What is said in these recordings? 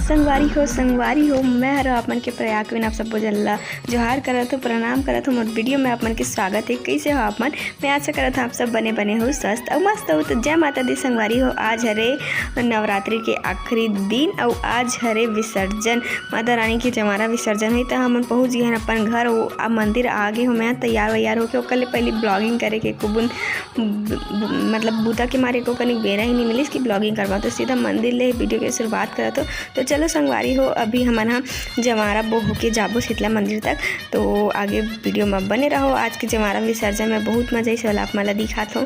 संगवारी हो मैं हर आप मन के प्रयाग में आप सबको जल्ला जोहार करत हो, प्रणाम करत हो। मोर वीडियो में आप मन के स्वागत है। कैसे हो आप मन? मैं आशा करत हूँ आप सब बने हो, स्वस्थ और मस्त हो। तो जय माता दी संगवारी हो। आज हरे नवरात्रि के आखिरी दिन और आज हरे विसर्जन, माता रानी के जमारा विसर्जन है। तो हम पहुँच गए हैं अपन घर। वो मंदिर आगे हो, मैं तैयार वैयार होकर ओकर पहले ब्लॉगिंग करे के कुबुन मतलब बूता के मारे को कहीं बेरा ही नहीं मिली इसकी ब्लॉगिंग करवा। तो सीधा मंदिर ले वीडियो की शुरुआत करा। तो चलो संगवारी हो, अभी हमारे यहाँ जमारा बो होके जाबो शीतला मंदिर तक। तो आगे वीडियो में बने रहो। आज के जमारा विसर्जन में बहुत मजा इस वाला आप मला दिखात हो।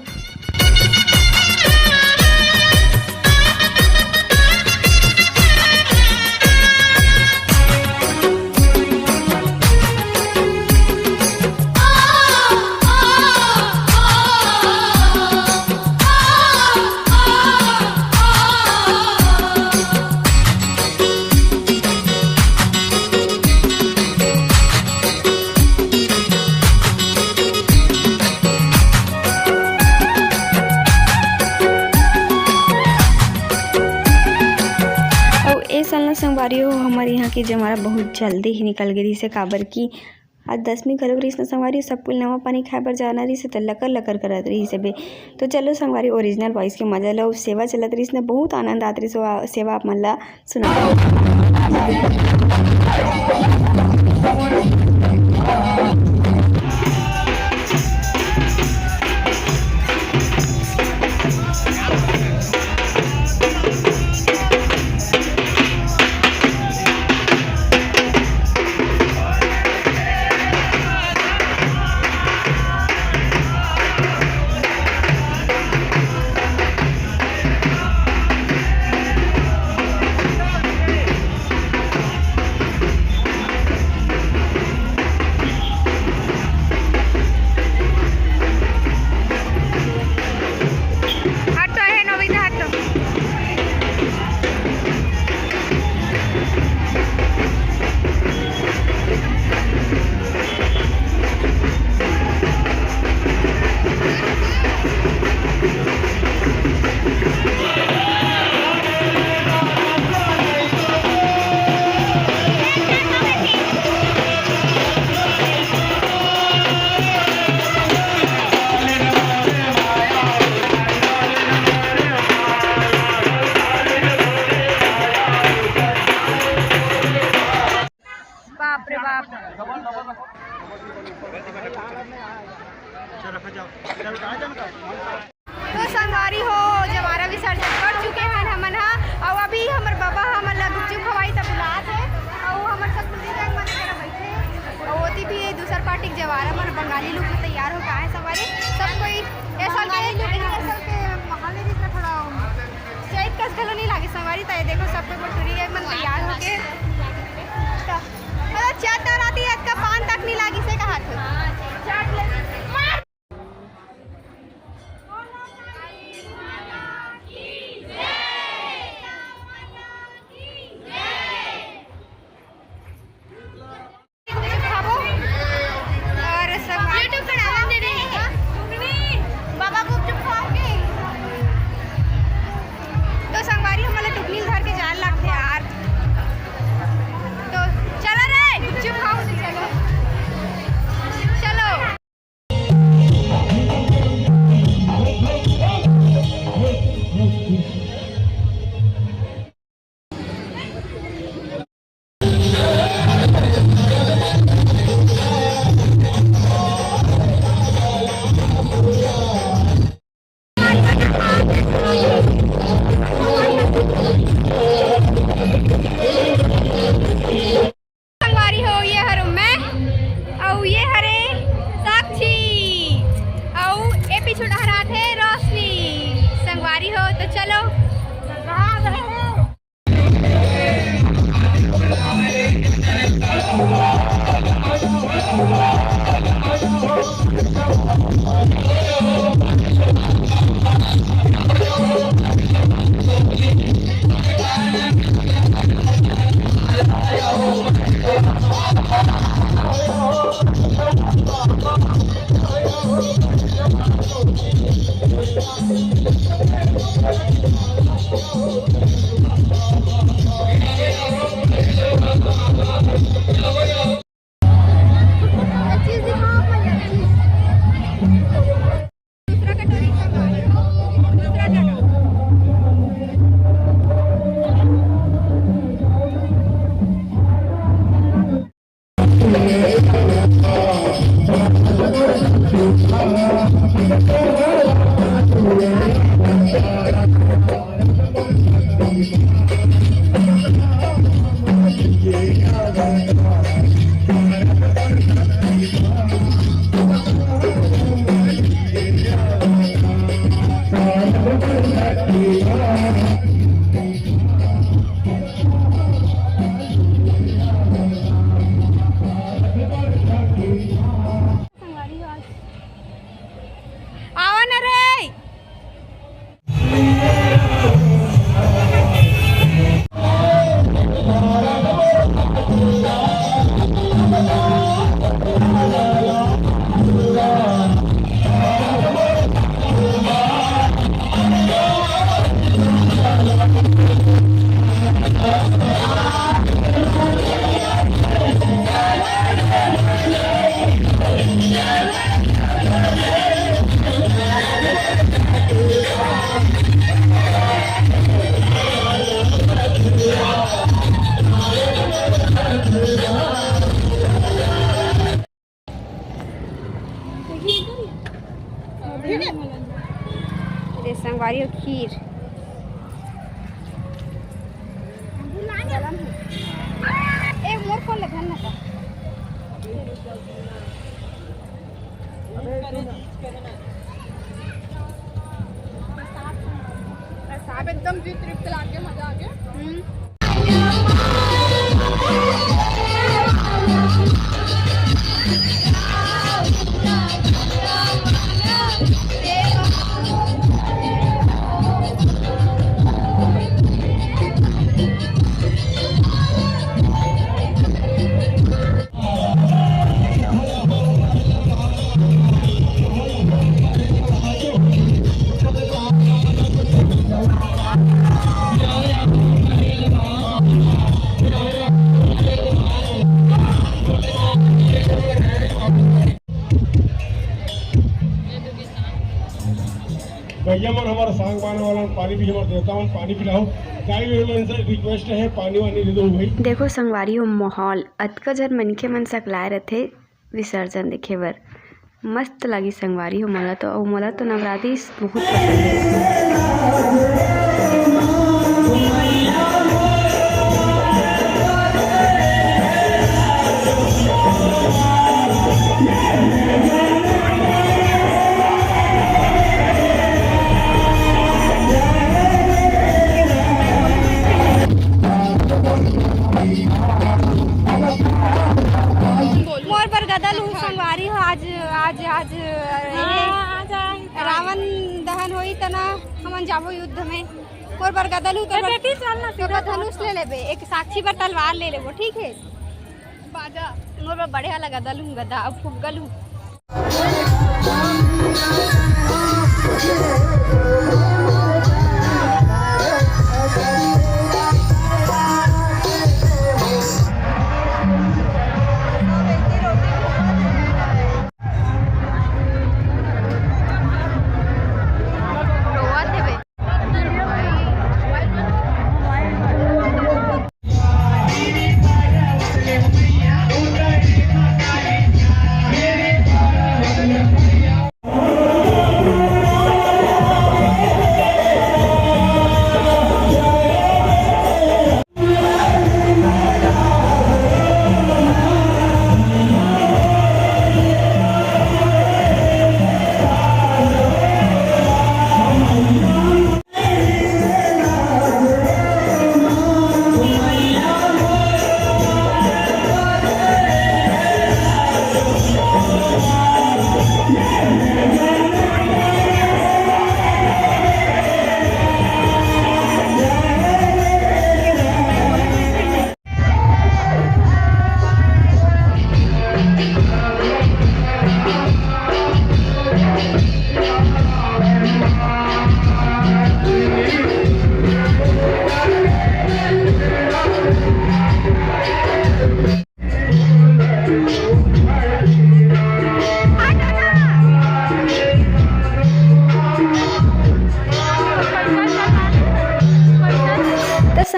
साल संगवारी हो हमारे यहाँ की जमारा बहुत जल्दी ही निकल गई से काबर की आज 10वीं घर रही से संगवारी सब कुल नवा पानी खाए पर जाना रही से तो लकर करत रही से बे। तो चलो संगवारी ओरिजिनल वॉइस के मजा लो। सेवा चलत रही से बहुत आनंद आत रही से सेवा आप मन ला सुना। तो संगवारी हो जमारा विसर्जन कर चुके हैं हमन हा। और अभी हमर बाबा हमन ला गुपचुप खवाई तब बुलात है। और हमर सब कुछ रंग मन कर बैठे और होती भी है दूसर पार्टी के जवारा मन बंगाली लुक में तैयार हो का है संगवारी सब कोई ऐसा के महाले जितना थोड़ा सेट कस गलो नहीं लागे संगवारी। तो देखो सब कोई बटुरी है मन तैयार होके मतलब चाट राती आज का पान तक नहीं लागी से कहा था चाट ले चीज दिखाओ अपन चीज। दूसरा कटोरी दूसरा जगह। आओ ना रे। ये संगवारी और खीर। एक मोर कौन लगन ना था। प्रसाद एकदम जी तृप्त लागे मजा आ गया। भैया मन हमारा सांग पाने वाला पानी भी हमारे देवता मन पानी पिलाओ। गाय से रिक्वेस्ट है पानी वानी दे दो भाई। देखो संगवारी हो माहौल अतका झन मनखे मन सकलाए रथे विसर्जन देखे बर। मस्त लगी संगवारी हो मोला तो, अउ मोला तो नवरात्रि बहुत पसंद है। मोर पर गदल हूँ संगवारी हो। आज आज आज रावण दहन होई तना हमन जाबो युद्ध में। मोर पर गदल हूँ तो धनुष ले लेबे, एक साक्षी पर तलवार ले लेबो, ठीक है। बाजा मोर पर बढ़िया लगा गदल हूँ गदा अब फुगल हूँ।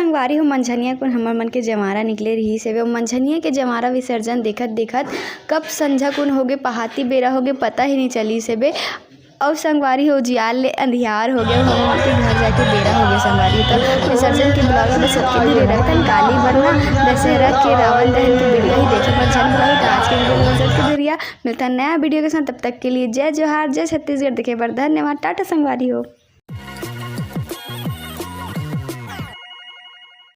संगवारी हो मंझनिया कुन हमर मन के जमारा निकले रही से वो मंझनिया के जमारा विसर्जन देखत देखत कब संझा कुन होगे पहाती बेरा होगे पता ही नहीं चली से बे। और संगवारी हो जियाल ले अंधियार हो गया हम के घर जाके बेरा हो गया संगवारी। तब विसर्जन के ब्लॉग में सबके लिए रखन काली वरना दशहरा के रावण दहन की वीडियो ही देखे पर चल रही। तो आज के वीडियो में के जरिया मिलता है नया वीडियो के साथ, तब तक के लिए जय जोहार जय छत्तीसगढ़। देखे पर धन्यवाद, टाटा संगवारी हो।